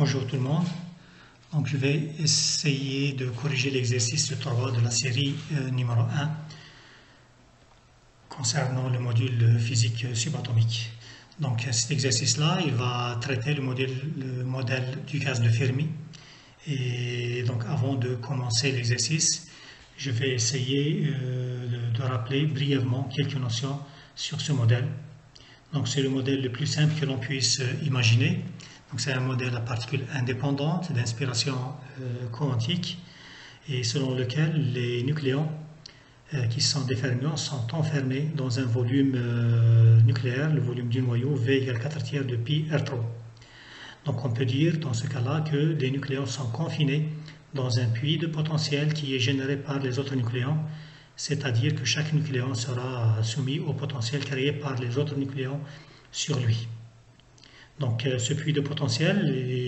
Bonjour tout le monde. Donc je vais essayer de corriger l'exercice 3 de la série numéro 1 concernant le module physique subatomique. Donc cet exercice-là, il va traiter le modèle du gaz de Fermi. Et donc avant de commencer l'exercice, je vais essayer de rappeler brièvement quelques notions sur ce modèle. Donc c'est le modèle le plus simple que l'on puisse imaginer. C'est un modèle à particules indépendantes d'inspiration quantique et selon lequel les nucléons qui sont des fermions sont enfermés dans un volume nucléaire, le volume du noyau V égale 4/3 de pi R3. Donc on peut dire dans ce cas-là que les nucléons sont confinés dans un puits de potentiel qui est généré par les autres nucléons, c'est-à-dire que chaque nucléon sera soumis au potentiel créé par les autres nucléons sur lui. Donc ce puits de potentiel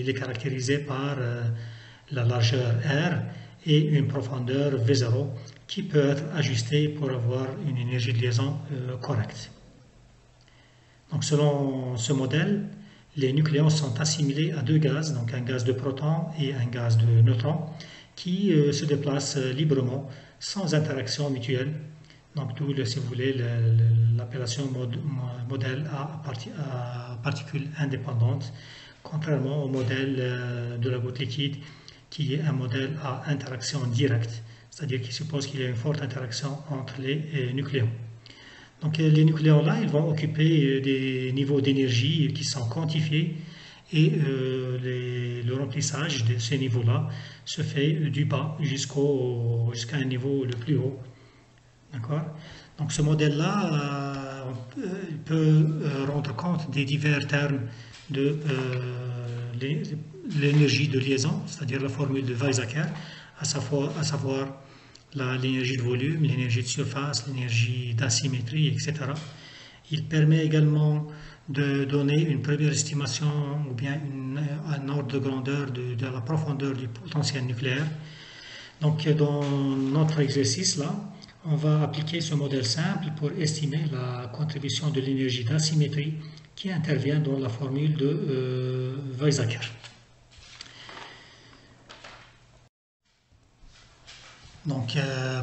il est caractérisé par la largeur R et une profondeur V0 qui peut être ajustée pour avoir une énergie de liaison correcte. Donc selon ce modèle, les nucléons sont assimilés à deux gaz, donc un gaz de protons et un gaz de neutrons, qui se déplacent librement sans interaction mutuelle. Donc d'où, si vous voulez, l'appellation modèle à particules indépendantes, contrairement au modèle de la goutte liquide, qui est un modèle à interaction directe, c'est-à-dire qui suppose qu'il y a une forte interaction entre les nucléons. Donc les nucléons-là, ils vont occuper des niveaux d'énergie qui sont quantifiés et le remplissage de ces niveaux-là se fait du bas jusqu'à un niveau le plus haut. D'accord? Donc ce modèle-là peut rendre compte des divers termes de l'énergie de liaison, c'est-à-dire la formule de Weizsäcker, à savoir l'énergie de volume, l'énergie de surface, l'énergie d'asymétrie, etc. Il permet également de donner une première estimation ou bien un ordre de grandeur de la profondeur du potentiel nucléaire. Donc dans notre exercice là, on va appliquer ce modèle simple pour estimer la contribution de l'énergie d'asymétrie qui intervient dans la formule de Weizsäcker. Donc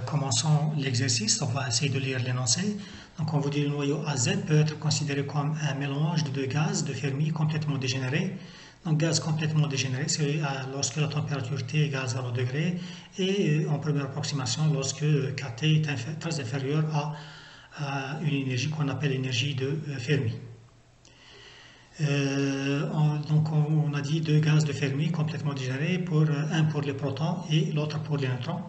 commençons l'exercice, on va essayer de lire l'énoncé. Donc on vous dit le noyau AZ peut être considéré comme un mélange de deux gaz de Fermi complètement dégénérés. Donc gaz complètement dégénéré, c'est lorsque la température T égale 0 degré et en première approximation lorsque KT est très inférieur à une énergie qu'on appelle l'énergie de Fermi. Donc on a dit deux gaz de Fermi complètement dégénérés, un pour les protons et l'autre pour les neutrons.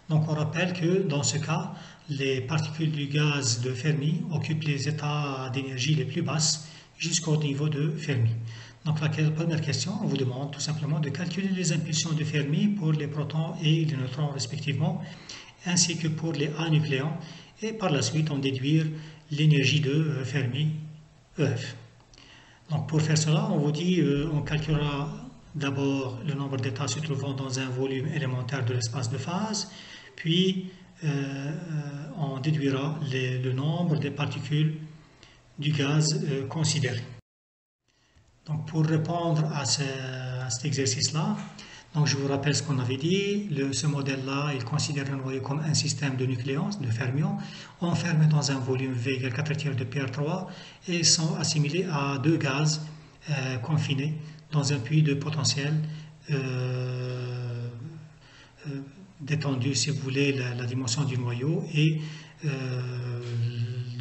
Donc on rappelle que dans ce cas, les particules du gaz de Fermi occupent les états d'énergie les plus basses jusqu'au niveau de Fermi. Donc la première question, on vous demande tout simplement de calculer les impulsions de Fermi pour les protons et les neutrons respectivement, ainsi que pour les A nucléons, et par la suite on déduire l'énergie de Fermi, EF. Donc pour faire cela, on vous dit, on calculera d'abord le nombre d'états se trouvant dans un volume élémentaire de l'espace de phase, puis on déduira le nombre des particules du gaz considéré. Donc pour répondre à cet exercice-là, je vous rappelle ce qu'on avait dit. Ce modèle-là, il considère le noyau comme un système de nucléons, de fermions, enfermés dans un volume V égale 4/3 de PR3 et sont assimilés à deux gaz confinés dans un puits de potentiel d'étendue, si vous voulez, la dimension du noyau et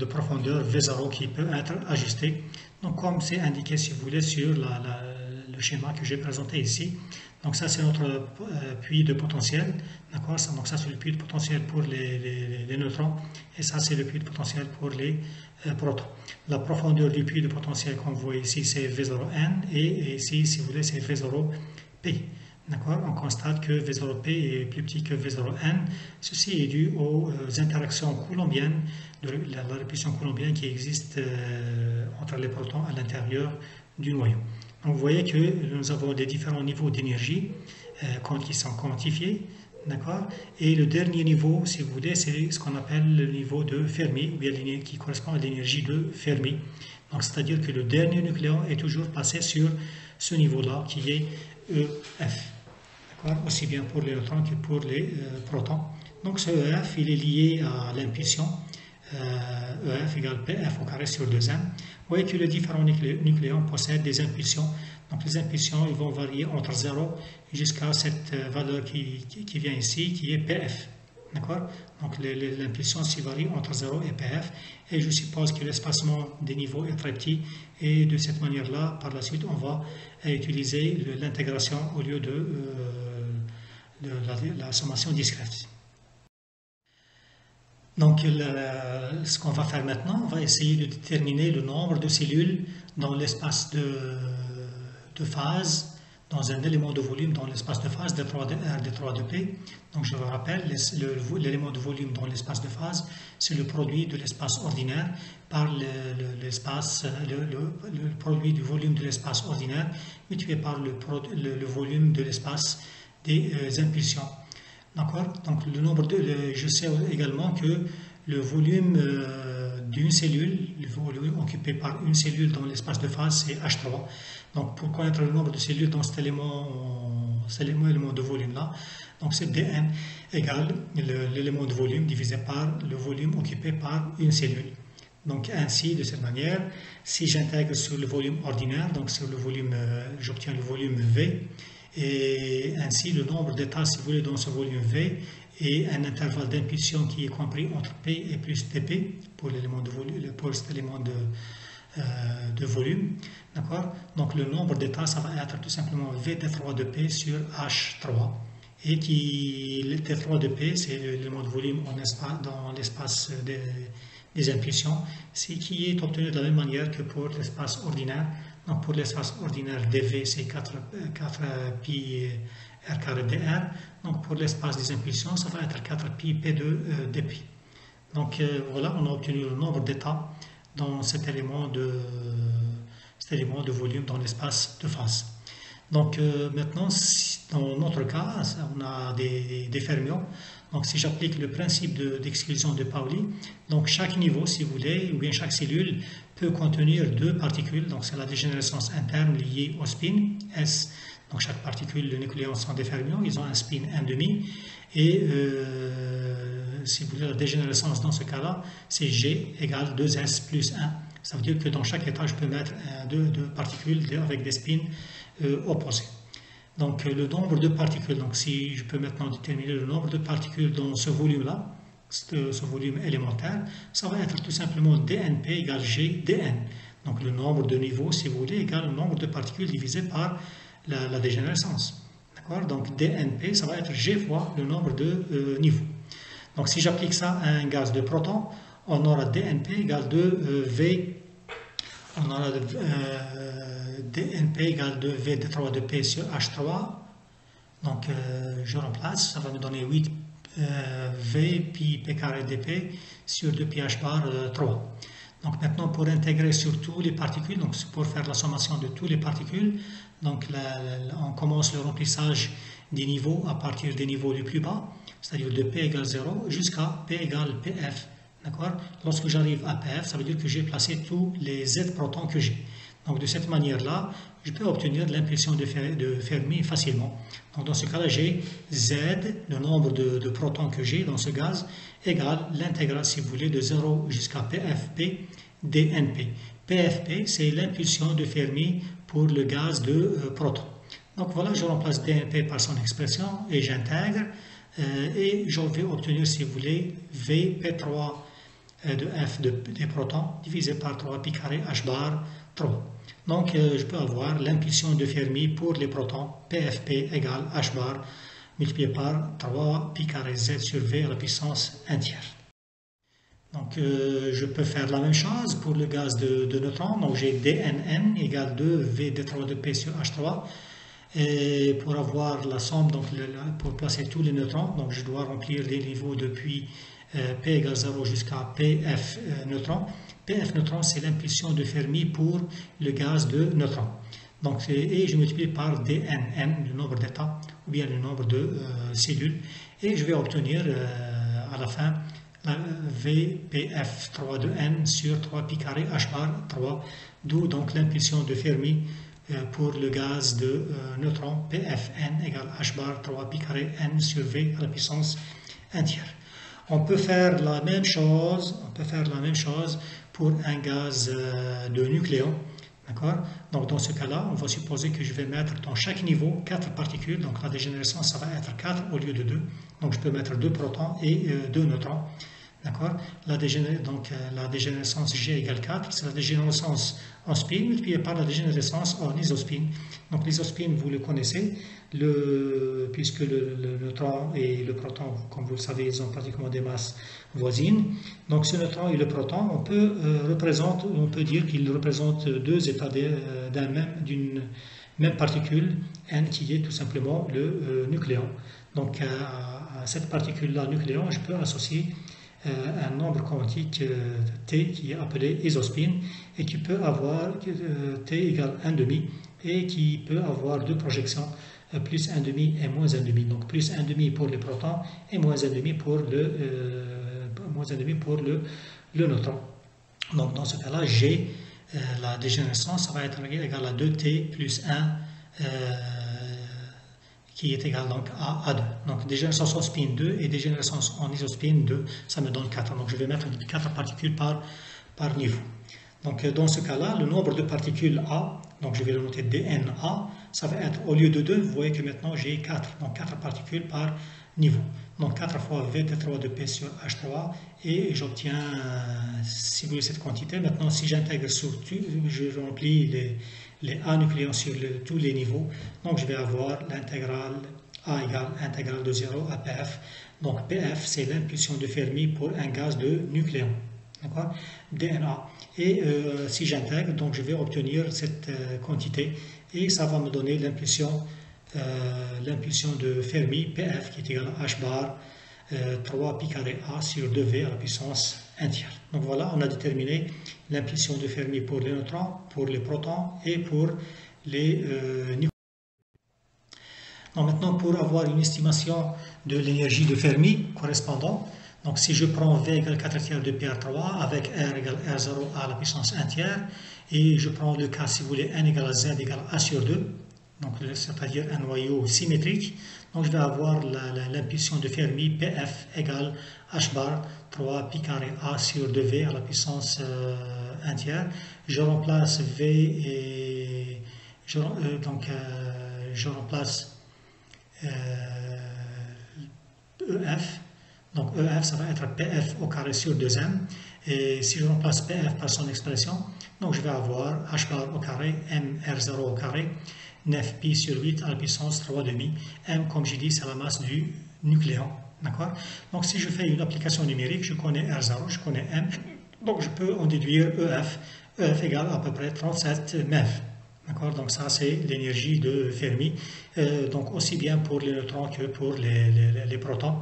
de profondeur V0 qui peut être ajustée. Donc comme c'est indiqué, si vous voulez, sur le schéma que j'ai présenté ici. Donc ça c'est notre puits de potentiel, d'accord? Donc ça c'est le puits de potentiel pour les neutrons et ça c'est le puits de potentiel pour les protons. La profondeur du puits de potentiel qu'on voit ici c'est V0N et ici, si vous voulez, c'est V0P. D'accord? On constate que V0P est plus petit que V0N. Ceci est dû aux interactions coulombiennes, de la répulsion coulombienne qui existe entre les protons à l'intérieur du noyau. Donc vous voyez que nous avons des différents niveaux d'énergie qui sont quantifiés. D'accord? Et le dernier niveau, si vous voulez, c'est ce qu'on appelle le niveau de Fermi, ou bien qui correspond à l'énergie de Fermi. Donc c'est-à-dire que le dernier nucléon est toujours passé sur ce niveau-là qui est EF. Aussi bien pour les neutrons que pour les protons. Donc ce EF, il est lié à l'impulsion. EF égale PF au carré sur 2m. Vous voyez que les différents nucléons possèdent des impulsions. Donc les impulsions, ils vont varier entre 0 jusqu'à cette valeur qui vient ici, qui est PF. D'accord? Donc l'impulsion s'y varie entre 0 et PF. Et je suppose que l'espacement des niveaux est très petit. Et de cette manière-là, par la suite, on va utiliser l'intégration au lieu de la sommation discrète. Donc, ce qu'on va faire maintenant, on va essayer de déterminer le nombre de cellules dans l'espace de phase, dans un élément de volume dans l'espace de phase d3 de R, d3 de P. Donc, je vous rappelle, l'élément de volume dans l'espace de phase, c'est le produit de l'espace ordinaire par le produit du volume de l'espace ordinaire multiplié par le volume de l'espace des impulsions. D'accord? Donc, je sais également que le volume d'une cellule, le volume occupé par une cellule dans l'espace de phase, c'est H3. Donc, pour connaître le nombre de cellules dans cet élément de volume-là, donc c'est Dn égale l'élément de volume divisé par le volume occupé par une cellule. Donc, ainsi, de cette manière, si j'intègre sur le volume ordinaire, donc sur le volume, j'obtiens le volume V, et ainsi le nombre d'états, si vous voulez, dans ce volume V et un intervalle d'impulsion qui est compris entre P et plus dP pour l'élément de volume, pour cet élément de volume. D'accord? Donc le nombre d'états, ça va être tout simplement V d3 de P sur H3. Et le T3 de P, c'est l'élément de volume dans l'espace des impulsions, qui est obtenu de la même manière que pour l'espace ordinaire. Donc pour l'espace ordinaire dV, c'est 4 pi r carré dr. Donc pour l'espace des impulsions, ça va être 4 pi p2 dp. Donc voilà, on a obtenu le nombre d'états dans cet élément de volume dans l'espace de phase. Donc maintenant, dans notre cas, on a des fermions. Donc si j'applique le principe d'exclusion de Pauli, donc chaque niveau, si vous voulez, ou bien chaque cellule peut contenir deux particules. Donc c'est la dégénérescence interne liée au spin S. Donc chaque particule, le nucléon sont des fermions, ils ont un spin 1,5. Et si vous voulez, la dégénérescence dans ce cas-là, c'est G égale 2S plus 1. Ça veut dire que dans chaque état, je peux mettre deux particules avec des spins opposés. Donc le nombre de particules, donc si je peux maintenant déterminer le nombre de particules dans ce volume-là, ce volume élémentaire, ça va être tout simplement dNP égale G dN. Donc le nombre de niveaux, si vous voulez, égale le nombre de particules divisé par la dégénérescence. D'accord? Donc dNP, ça va être G fois le nombre de niveaux. Donc si j'applique ça à un gaz de protons, on aura dNP égale 2 V, on aura dNP égale 2 V d3 de P sur H3. Donc je remplace, ça va me donner 8 V pi P carré dP sur 2 pi H bar 3. Donc maintenant pour intégrer sur tous les particules, donc pour faire la sommation de toutes les particules, donc on commence le remplissage des niveaux à partir des niveaux les plus bas, c'est-à-dire de P égale 0 jusqu'à P égale PF. D'accord? Lorsque j'arrive à PF, ça veut dire que j'ai placé tous les Z protons que j'ai. Donc de cette manière-là, je peux obtenir l'impulsion de Fermi facilement. Donc dans ce cas-là, j'ai Z, le nombre de protons que j'ai dans ce gaz, égale l'intégrale, si vous voulez, de 0 jusqu'à PFP dNP. PFP, c'est l'impulsion de Fermi pour le gaz de protons. Donc voilà, je remplace dNP par son expression et j'intègre. Et je vais obtenir, si vous voulez, Vp3 de F des protons divisé par 3 pi carré H bar 3. Donc je peux avoir l'impulsion de Fermi pour les protons PFP égale H bar multiplié par 3 pi carré Z sur V à la puissance 1 tiers. Donc je peux faire la même chose pour le gaz de neutrons. Donc j'ai dNn égale 2 V d3 de P sur H3. Et pour avoir la somme, donc pour placer tous les neutrons, donc je dois remplir les niveaux depuis P égale 0 jusqu'à PF neutron. PF neutron, c'est l'impulsion de Fermi pour le gaz de neutrons. Donc, et je multiplie par dNn, le nombre d'états, ou bien le nombre de cellules, et je vais obtenir à la fin VPF3 de n sur 3 pi carré H bar 3, d'où donc l'impulsion de Fermi pour le gaz de neutron PFN égale H bar 3 pi carré N sur V à la puissance 1 tiers. On peut faire la même chose pour un gaz de nucléon. D'accord? Donc dans ce cas-là, on va supposer que je vais mettre dans chaque niveau 4 particules. Donc la dégénérescence, ça va être 4 au lieu de 2. Donc je peux mettre 2 protons et 2 neutrons. D'accord? La dégénérescence G égale 4, c'est la dégénérescence en spin multipliée par la dégénérescence en isospin. Donc l'isospin, vous le connaissez, puisque le neutron et le proton, comme vous le savez, ils ont pratiquement des masses voisines. Donc ce neutron et le proton, on peut dire qu'ils représentent deux états d'une même particule, N, qui est tout simplement le nucléon. Donc à cette particule-là, nucléon, je peux associer un nombre quantique T qui est appelé isospin et qui peut avoir T égale 1,5 et qui peut avoir deux projections plus 1,5 et moins 1,5. Donc plus 1,5 pour les protons et moins 1,5 pour le neutron. Donc dans ce cas-là, G, la dégénérescence, ça va être égal à 2T plus 1 qui est égal donc à 2. Donc dégénérescence en spin 2 et dégénérescence en isospin 2, ça me donne 4. Donc je vais mettre 4 particules par niveau. Donc dans ce cas-là, le nombre de particules A, donc je vais le noter DNA, ça va être au lieu de 2, vous voyez que maintenant j'ai 4. Donc 4 particules par niveau. Donc 4 fois VT3 de P sur H3 et j'obtiens, si vous voulez, cette quantité. Maintenant, si j'intègre je remplis les A nucléons sur tous les niveaux, donc je vais avoir l'intégrale A égale intégrale de 0 à PF. Donc PF, c'est l'impulsion de Fermi pour un gaz de nucléon. D'accord? DNA. Et si j'intègre, donc je vais obtenir cette quantité et ça va me donner l'impulsion de Fermi, PF, qui est égale à H bar 3 pi carré A sur 2V à la puissance 1 tiers. Donc voilà, on a déterminé l'impulsion de Fermi pour les neutrons, pour les protons et pour les nucléons. Donc maintenant, pour avoir une estimation de l'énergie de Fermi correspondant, donc si je prends V égale 4 tiers de PR3 avec R égale R0 à la puissance 1 tiers, et je prends le cas, si vous voulez, N égale à Z égale A sur 2, donc c'est-à-dire un noyau symétrique, donc je vais avoir l'impulsion de Fermi PF égale H bar 3 pi carré A sur 2V à la puissance 1 tiers. Je remplace V et je remplace EF. Donc EF, ça va être PF au carré sur 2M. Et si je remplace PF par son expression, donc je vais avoir H bar au carré, M R0 au carré, 9pi sur 8 à la puissance 3,5. M, comme j'ai dit, c'est la masse du nucléon. D'accord? Donc si je fais une application numérique, je connais R0, je connais M. Donc je peux en déduire EF. EF égale à peu près 37 MeV. D'accord? Donc ça, c'est l'énergie de Fermi. Donc aussi bien pour les neutrons que pour les protons.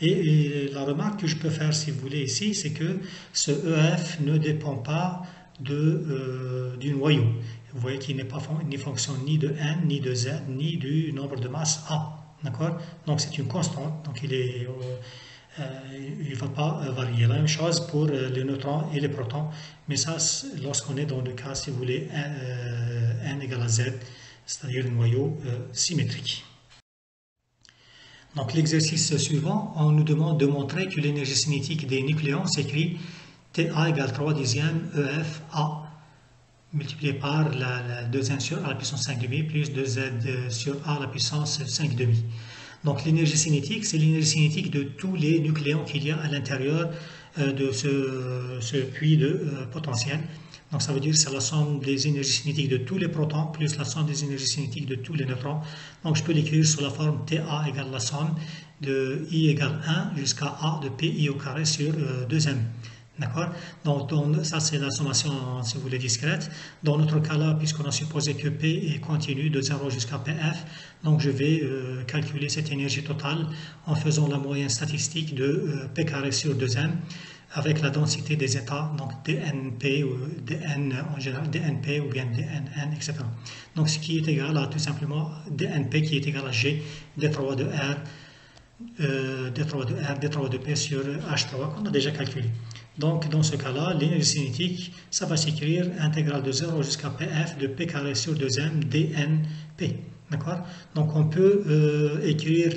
Et la remarque que je peux faire, si vous voulez, ici, c'est que ce EF ne dépend pas du noyau. Vous voyez qu'il n'est pas ni fonction ni de N, ni de Z, ni du nombre de masse A. D'accord? Donc c'est une constante, donc il ne va pas varier. La même chose pour les neutrons et les protons, mais ça, lorsqu'on est dans le cas, si vous voulez, N égale à Z, c'est-à-dire un noyau symétrique. Donc l'exercice suivant, on nous demande de montrer que l'énergie cinétique des nucléons s'écrit TA égale 3 dixièmes EF A multiplié par la 2n sur A à la puissance 5,5 plus 2z sur A à la puissance 5,5. Donc l'énergie cinétique, c'est l'énergie cinétique de tous les nucléons qu'il y a à l'intérieur de ce puits de potentiel. Donc ça veut dire que c'est la somme des énergies cinétiques de tous les protons plus la somme des énergies cinétiques de tous les neutrons. Donc je peux l'écrire sous la forme TA égale la somme de I égale 1 jusqu'à A de PI au carré sur 2m. D'accord? Donc ça c'est la sommation, si vous voulez, discrète. Dans notre cas là, puisqu'on a supposé que P est continu de 0 jusqu'à PF, donc je vais calculer cette énergie totale en faisant la moyenne statistique de P carré sur 2m avec la densité des états, donc dNP ou dN en général, dNP ou bien dNn, etc. Donc ce qui est égal à tout simplement dNP qui est égal à G d3 de R, d3 de P sur H3 qu'on a déjà calculé. Donc, dans ce cas-là, l'énergie cinétique, ça va s'écrire intégrale de 0 jusqu'à Pf de P carré sur 2m dNP. D'accord? Donc, on peut écrire,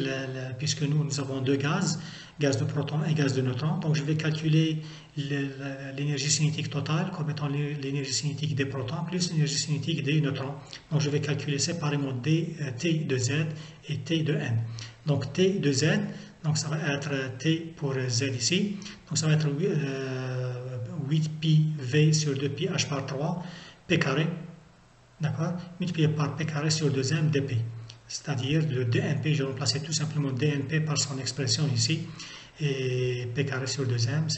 puisque nous avons deux gaz de protons et gaz de neutrons. Donc, je vais calculer l'énergie cinétique totale comme étant l'énergie cinétique des protons plus l'énergie cinétique des neutrons. Donc, je vais calculer séparément T de Z et T de N. Donc, T de Z, donc ça va être T pour Z ici. Donc, ça va être 8pi V sur 2pi H par 3 P carré, d'accord, multiplié par P carré sur 2m dP. C'est-à-dire le dNP, je vais remplacer tout simplement dNP par son expression ici. Et P carré sur 2m,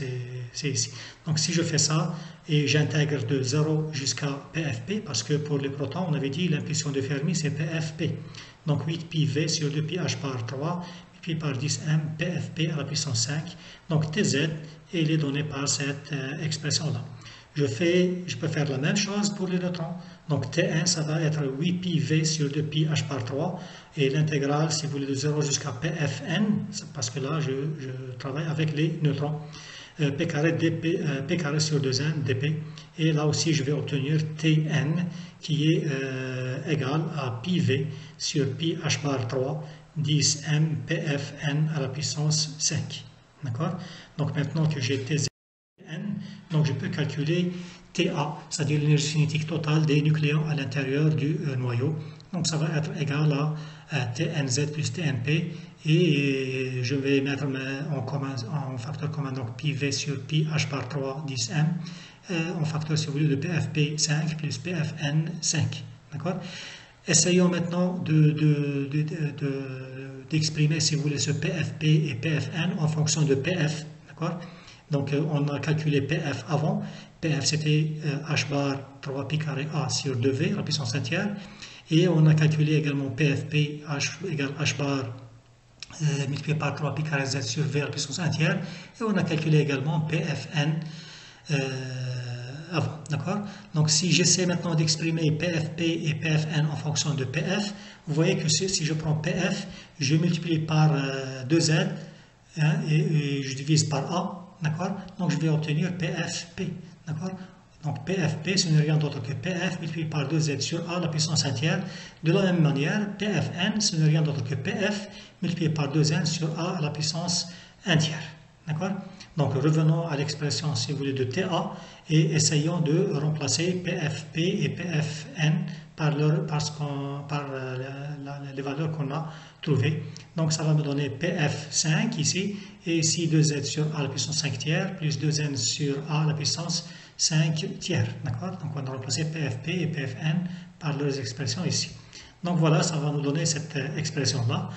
c'est ici. Donc si je fais ça, et j'intègre de 0 jusqu'à PFP, parce que pour les protons, on avait dit l'impulsion de Fermi, c'est PFP. Donc 8pi V sur 2pi H par 3, puis par 10m PFP à la puissance 5. Donc TZ, et il est donné par cette expression-là. Je peux faire la même chose pour les neutrons. Donc T1, ça va être 8pi V sur 2pi H par 3. Et l'intégrale, si vous voulez, de 0 jusqu'à PFN, parce que là, je travaille avec les neutrons. P carré sur 2n dP. Et là aussi, je vais obtenir Tn qui est égal à pi V sur pi H par 3, 10m PFN à la puissance 5. D'accord? Donc maintenant que j'ai Tz, donc je peux calculer TA, c'est-à-dire l'énergie cinétique totale des nucléons à l'intérieur du noyau. Donc ça va être égal à TNZ plus TNP, et je vais mettre en facteur commun donc pi V sur pi H par 3 10m en facteur, si vous voulez, de PFP 5 plus PFN 5. D'accord? Essayons maintenant d'exprimer, si vous voulez, ce PFP et PFN en fonction de PF. D'accord? Donc on a calculé PF avant. PF c'était H bar 3 pi carré A sur 2V à la puissance 1 tiers. Et on a calculé également PFP H égale H bar multiplié par 3 pi carré Z sur V à la puissance 1 tiers. Et on a calculé également PFN avant. D'accord? Donc si j'essaie maintenant d'exprimer PFP et PFN en fonction de PF, vous voyez que si je prends PF, je multiplie par 2Z hein, et je divise par A. D'accord? Donc je vais obtenir PFP. D'accord? Donc PFP, ce n'est rien d'autre que PF multiplié par 2Z sur A, la puissance 1 tiers. De la même manière, PFN, ce n'est rien d'autre que PF multiplié par 2N sur A, la puissance 1 tiers. D'accord? Donc revenons à l'expression, si vous voulez, de TA et essayons de remplacer PFP et PFN par les valeurs qu'on a trouvées. Donc ça va me donner PF5 ici, et ici 2Z sur A à la puissance 5 tiers, plus 2N sur A à la puissance 5 tiers. D'accord? Donc on va remplacer PFP et PFN par leurs expressions ici. Donc voilà, ça va nous donner cette expression-là.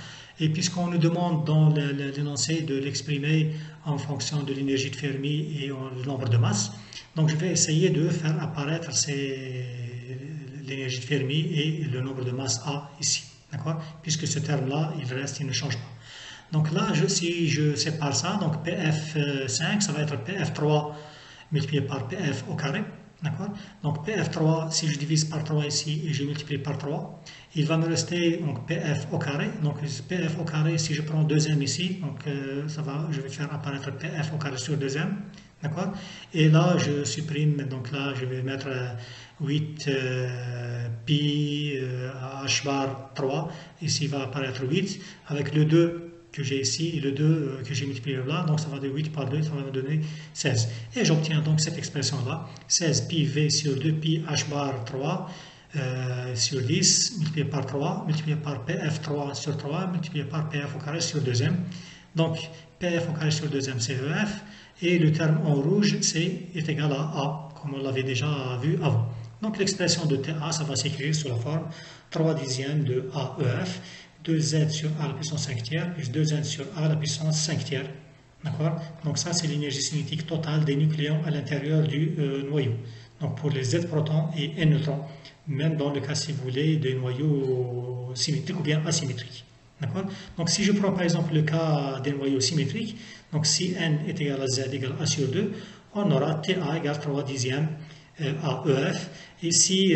Et puisqu'on nous demande dans l'énoncé de l'exprimer en fonction de l'énergie de Fermi et le nombre de masses, donc je vais essayer de faire apparaître l'énergie de Fermi et le nombre de masse A ici. D'accord? Puisque ce terme-là, il reste, il ne change pas. Donc là, si je sépare ça, donc PF5, ça va être PF3 multiplié par PF au carré. D'accord? Donc PF3, si je divise par 3 ici et je multiplie par 3, il va me rester donc PF au carré. Donc PF au carré, si je prends 2m ici, donc je vais faire apparaître PF au carré sur 2m. D'accord? Et là, je supprime, donc là, je vais mettre 8 pi h bar 3. Ici va apparaître 8 avec le 2 que j'ai ici et le 2 que j'ai multiplié là, donc ça va de 8 par 2, ça va me donner 16. Et j'obtiens donc cette expression-là, 16 pi V sur 2 pi h bar 3 sur 10, multiplié par 3, multiplié par PF3 sur 3, multiplié par PF au carré sur 2m. Donc PF au carré sur 2m, c'est EF, et le terme en rouge, est égal à A, comme on l'avait déjà vu avant. Donc l'expression de TA, ça va s'écrire sous la forme 3 dixièmes de AEF, 2Z sur A à la puissance 5 tiers, plus 2N sur A à la puissance 5 tiers. D'accord? Donc ça, c'est l'énergie cinétique totale des nucléons à l'intérieur du noyau. Donc pour les Z protons et N neutrons, même dans le cas, si vous voulez, des noyaux symétriques ou bien asymétriques. D'accord? Donc si je prends par exemple le cas des noyaux symétriques, donc si N est égal à Z égale A sur 2, on aura TA égale 3 dixièmes à EF. Et si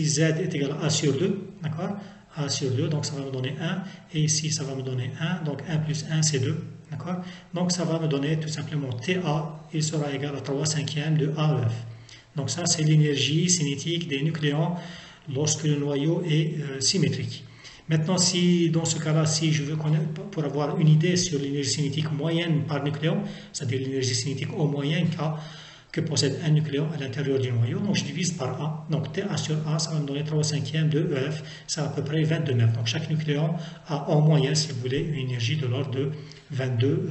Z est égal à A sur 2, d'accord? A sur 2, donc ça va me donner 1, et ici ça va me donner 1, donc 1 plus 1 c'est 2, D'accord? Donc ça va me donner tout simplement TA, il sera égal à 3/5 de AEF. Donc ça, c'est l'énergie cinétique des nucléons lorsque le noyau est symétrique. Maintenant, si dans ce cas-là, si je veux connaître, pour avoir une idée sur l'énergie cinétique moyenne par nucléon, c'est-à-dire l'énergie cinétique au moyen que possède un nucléon à l'intérieur du noyau, donc je divise par A. Donc TA sur A, ça va me donner 3/5 de EF, c'est à peu près 22 mètres. Donc chaque nucléon a en moyenne, si vous voulez, une énergie de l'ordre de 22.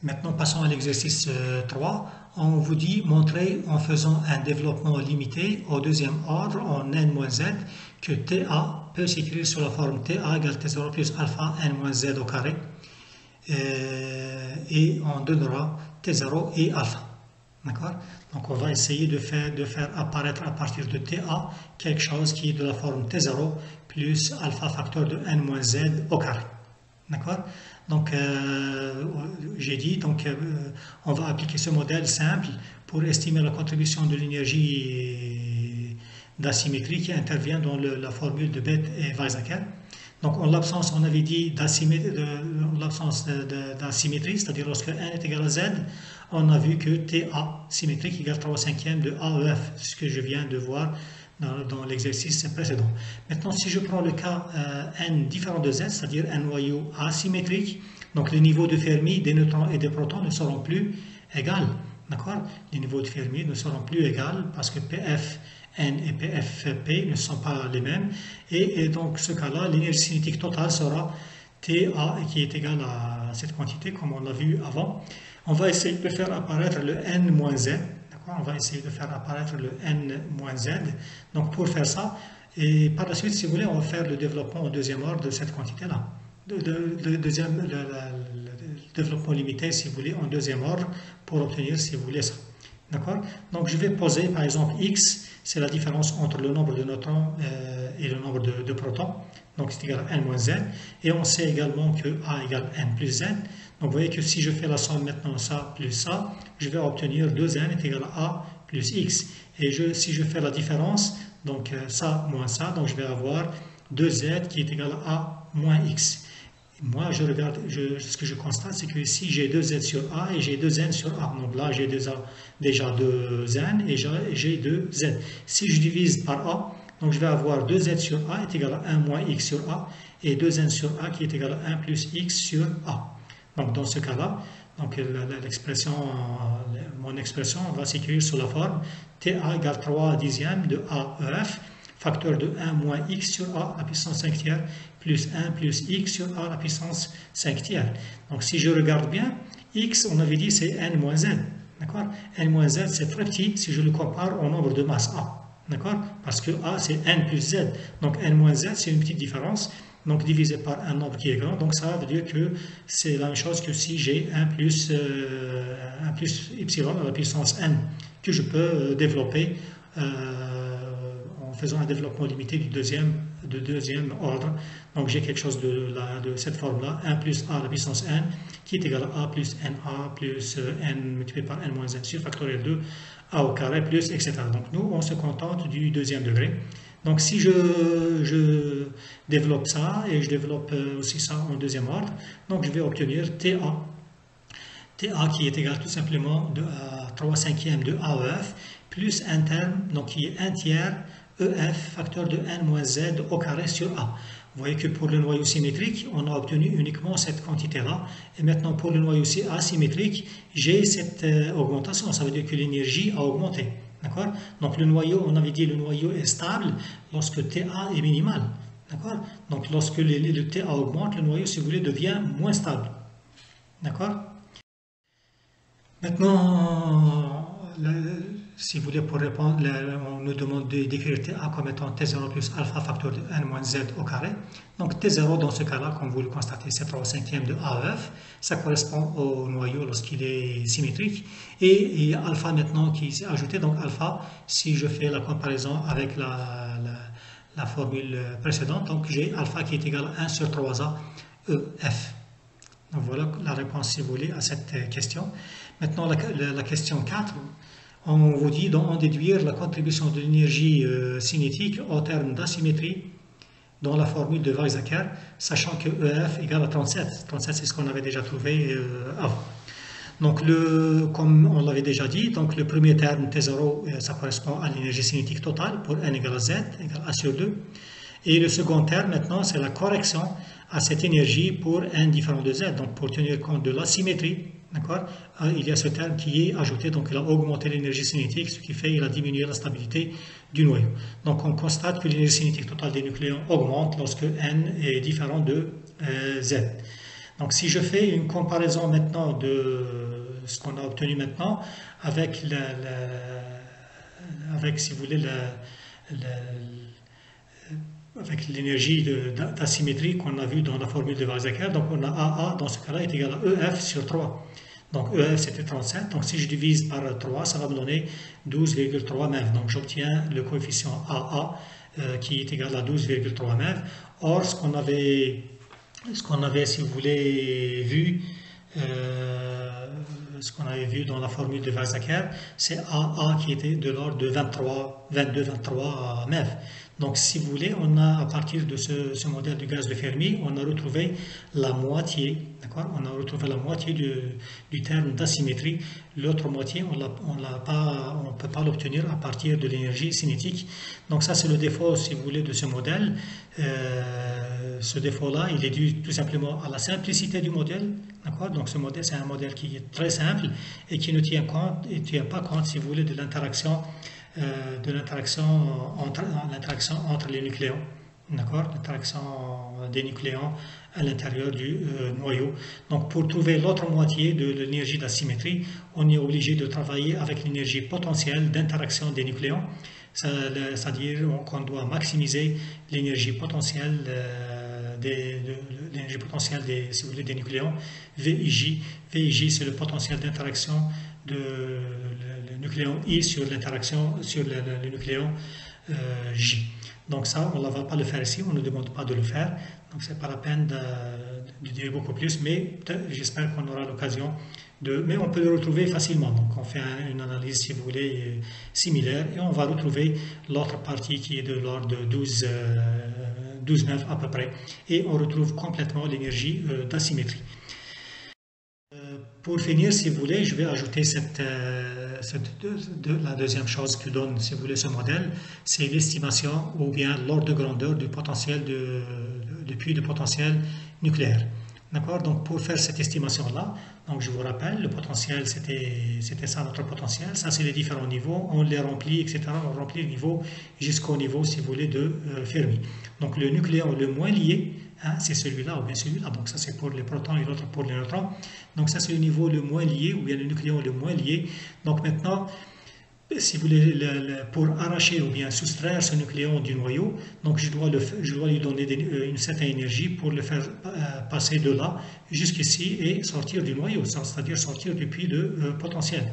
Maintenant, passons à l'exercice 3. On vous dit montrer en faisant un développement limité au deuxième ordre en n-z que TA peut s'écrire sous la forme TA égale T0 plus alpha n-z au carré. Et on donnera T0 et alpha. D'accord? Donc on va essayer de faire apparaître à partir de TA quelque chose qui est de la forme T0 plus alpha facteur de n-z au carré. D'accord? Donc, j'ai dit, on va appliquer ce modèle simple pour estimer la contribution de l'énergie d'asymétrie qui intervient dans la formule de Bethe et Weizsäcker. Donc, en l'absence, on avait dit d'asymétrie, c'est-à-dire lorsque n est égal à z, on a vu que TA symétrique égale 3/5 de AEF, ce que je viens de voir dans l'exercice précédent. Maintenant, si je prends le cas n différent de z, c'est-à-dire un noyau asymétrique, donc les niveaux de Fermi des neutrons et des protons ne seront plus égaux. D'accord? Les niveaux de Fermi ne seront plus égaux parce que PFN et PFP ne sont pas les mêmes. Et donc, ce cas-là, l'énergie cinétique totale sera TA qui est égale à cette quantité, comme on l'a vu avant. On va essayer de faire apparaître le n-z. On va essayer de faire apparaître le n-z. Donc pour faire ça, et par la suite, si vous voulez, on va faire le développement au deuxième ordre de cette quantité-là. Le développement limité, si vous voulez, en deuxième ordre pour obtenir, si vous voulez, ça. D'accord? Donc je vais poser, par exemple, x, c'est la différence entre le nombre de neutrons et le nombre de protons. Donc c'est égal à n-z. Et on sait également que a égale n plus z. Donc vous voyez que si je fais la somme maintenant ça plus ça, je vais obtenir 2n est égal à a plus x. Et si je fais la différence, donc ça moins ça, donc je vais avoir 2z qui est égal à a moins x. Et moi, je regarde, ce que je constate, c'est que ici j'ai 2z sur a et j'ai 2n sur a. Donc là, j'ai déjà 2n et j'ai 2z. Si je divise par a, donc je vais avoir 2z sur a est égal à 1 moins x sur a et 2n sur a qui est égal à 1 plus x sur a. Donc dans ce cas-là, mon expression va s'écrire sous la forme TA égale 3 dixièmes de AEF, facteur de 1 moins x sur a à la puissance 5 tiers, plus 1 plus x sur a à la puissance 5 tiers. Donc si je regarde bien, x, on avait dit, c'est n moins z. D'accord? N moins z, c'est très petit si je le compare au nombre de masse a. D'accord? Parce que a, c'est n plus z. Donc n moins z, c'est une petite différence. Donc divisé par un nombre qui est grand, donc ça veut dire que c'est la même chose que si j'ai 1 plus epsilon à la puissance n, que je peux développer en faisant un développement limité de deuxième ordre. Donc j'ai quelque chose de cette forme-là, 1 plus a à la puissance n, qui est égal à a plus na plus n multiplié par n moins n sur factoriel 2, a au carré plus, etc. Donc nous, on se contente du deuxième degré. Donc si je développe ça et je développe aussi ça en deuxième ordre, donc je vais obtenir TA qui est égal tout simplement à 3/5 de AEF plus un terme donc qui est 1 tiers EF facteur de n moins z au carré sur A. Vous voyez que pour le noyau symétrique, on a obtenu uniquement cette quantité-là. Et maintenant pour le noyau asymétrique, j'ai cette augmentation, ça veut dire que l'énergie a augmenté. D'accord? Donc le noyau, on avait dit le noyau est stable lorsque TA est minimal. D'accord? Donc lorsque le TA augmente, le noyau, si vous voulez, devient moins stable. D'accord? Maintenant, si vous voulez, pour répondre, on nous demande d'écrire TA comme étant T0 plus alpha facteur de n moins z au carré. Donc T0 dans ce cas-là, comme vous le constatez, c'est 3/5 de AEF. Ça correspond au noyau lorsqu'il est symétrique. Et il y a alpha maintenant qui s'est ajouté. Donc alpha, si je fais la comparaison avec la formule précédente, donc j'ai alpha qui est égal à 1 sur 3A EF. Donc voilà la réponse, si vous voulez, à cette question. Maintenant, la question 4. On vous dit d'en déduire la contribution de l'énergie cinétique au terme d'asymétrie dans la formule de Weizsäcker, sachant que EF égale à 37. 37, c'est ce qu'on avait déjà trouvé avant. Donc, comme on l'avait déjà dit, donc le premier terme T0, ça correspond à l'énergie cinétique totale pour n égale à Z, égale A sur 2. Et le second terme, maintenant, c'est la correction à cette énergie pour n différent de Z. Donc, pour tenir compte de l'asymétrie, d'accord, il y a ce terme qui est ajouté, donc il a augmenté l'énergie cinétique, ce qui fait qu'il a diminué la stabilité du noyau. Donc, on constate que l'énergie cinétique totale des nucléons augmente lorsque n est différent de Z. Donc, si je fais une comparaison maintenant de ce qu'on a obtenu maintenant avec, si vous voulez, avec l'énergie d'asymétrie qu'on a vue dans la formule de Weizsäcker, donc on a AA dans ce cas-là est égal à EF sur 3. Donc EF c'était 37, donc si je divise par 3, ça va me donner 12,3 MeV. Donc j'obtiens le coefficient AA qui est égal à 12,3 MeV. Or, ce qu'on avait, si vous voulez, vu, dans la formule de Weizsäcker, c'est AA qui était de l'ordre de 22-23 MeV. Donc, si vous voulez, on a, à partir de ce modèle du gaz de Fermi, on a retrouvé la moitié, d'accord? On a retrouvé la moitié du terme d'asymétrie. L'autre moitié, on ne peut pas l'obtenir à partir de l'énergie cinétique. Donc, ça, c'est le défaut, si vous voulez, de ce modèle. Ce défaut-là, il est dû tout simplement à la simplicité du modèle. Donc ce modèle, c'est un modèle qui est très simple et qui ne tient pas compte, si vous voulez, de l'interaction entre les nucléons. L'interaction des nucléons à l'intérieur du noyau. Donc pour trouver l'autre moitié de l'énergie d'asymétrie, on est obligé de travailler avec l'énergie potentielle d'interaction des nucléons. C'est-à-dire qu'on doit maximiser l'énergie potentielle si vous voulez, des nucléons, VIJ. VIJ, c'est le potentiel d'interaction le nucléon I sur l'interaction sur le nucléon J. Donc ça, on ne va pas le faire ici, on ne demande pas de le faire. Donc c'est pas la peine de dire beaucoup plus, mais j'espère qu'on aura l'occasion mais on peut le retrouver facilement. Donc on fait une analyse, si vous voulez, similaire, et on va retrouver l'autre partie qui est de l'ordre de 12 MeV à peu près, et on retrouve complètement l'énergie d'asymétrie. Pour finir, si vous voulez, je vais ajouter la deuxième chose que donne, si vous voulez, ce modèle, c'est l'estimation ou bien l'ordre de grandeur du potentiel du puits de potentiel nucléaire. D'accord? Donc pour faire cette estimation-là, donc je vous rappelle, le potentiel c'était ça notre potentiel, ça c'est les différents niveaux, on les remplit, etc. On remplit le niveau jusqu'au niveau, si vous voulez, de Fermi. Donc le nucléon le moins lié, hein, c'est celui-là ou bien celui-là, donc ça c'est pour les protons et l'autre pour les neutrons. Donc ça c'est le niveau le moins lié ou bien le nucléon le moins lié. Donc maintenant, si vous voulez, pour arracher ou bien soustraire ce nucléon du noyau, donc je dois lui donner une certaine énergie pour le faire passer de là jusqu'ici et sortir du noyau, c'est-à-dire sortir du puits de potentiel.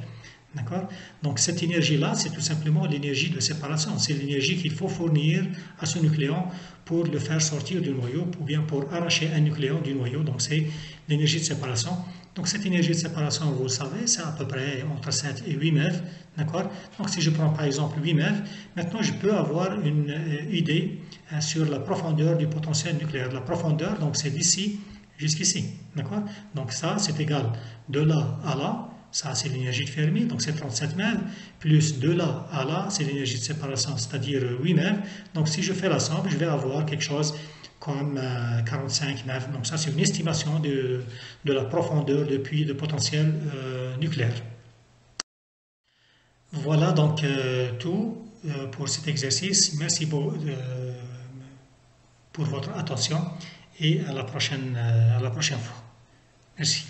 D'accord? Donc cette énergie-là, c'est tout simplement l'énergie de séparation. C'est l'énergie qu'il faut fournir à ce nucléon pour le faire sortir du noyau ou bien pour arracher un nucléon du noyau. Donc c'est l'énergie de séparation. Donc cette énergie de séparation, vous le savez, c'est à peu près entre 7 et 8 MeV. D'accord? Donc si je prends par exemple 8 MeV, maintenant je peux avoir une idée sur la profondeur du potentiel nucléaire. La profondeur, donc c'est d'ici jusqu'ici. D'accord? Donc ça, c'est égal de là à là. Ça, c'est l'énergie de Fermi, donc c'est 37 MeV, plus de là à là, c'est l'énergie de séparation, c'est-à-dire 8 MeV. Donc si je fais la somme, je vais avoir quelque chose comme 45 MeV. Donc ça, c'est une estimation de la profondeur du puits de potentiel nucléaire. Voilà donc tout pour cet exercice. Merci pour votre attention et à la prochaine fois. Merci.